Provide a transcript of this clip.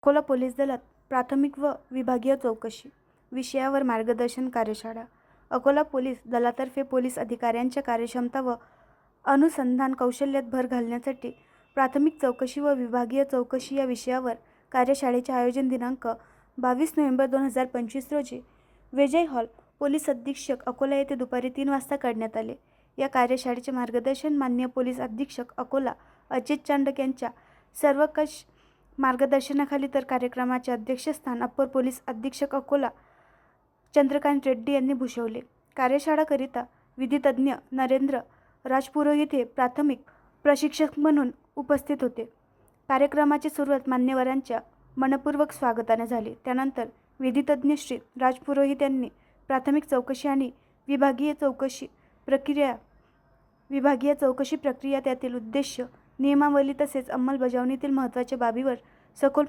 Akola police दलात प्राथमिक व विभागीय चौकशी विषयावर मार्गदर्शन कार्यशाळा. अकोला पोलीस दलातर्फे पोलीस अधिकाऱ्यांच्या कार्यक्षमता व अनुसंधान कौशल्यात भर घालण्यासाठी प्राथमिक चौकशी व विभागीय चौकशी या विषयावर कार्यशाळेचे आयोजन दिनांक 22 नोव्हेंबर 2025 रोजी विजय हॉल, पोलीस अधीक्षक अकोला येथे दुपारी 3 वाजता करण्यात आले. या कार्यशाळेचे मार्गदर्शन माननीय पोलीस अधीक्षक अकोला अजित चांडक यांच्या सर्वकष मार्गदर्शनाखाली तर कार्यक्रमाचे अध्यक्षस्थान अप्पर पोलीस अधीक्षक अकोला चंद्रकांत रेड्डी यांनी भूषवले. कार्यशाळाकरिता विधितज्ञ नरेंद्र राजपुरोहित हे प्राथमिक प्रशिक्षक म्हणून उपस्थित होते. कार्यक्रमाची सुरुवात मान्यवरांच्या मनपूर्वक स्वागताने झाली. त्यानंतर विधितज्ञ श्री राजपुरोहित यांनी प्राथमिक चौकशी आणि विभागीय चौकशी प्रक्रिया त्यातील उद्देश, नियमावली तसेच अंमलबजावणीतील महत्त्वाच्या बाबीवर सखोल माहिती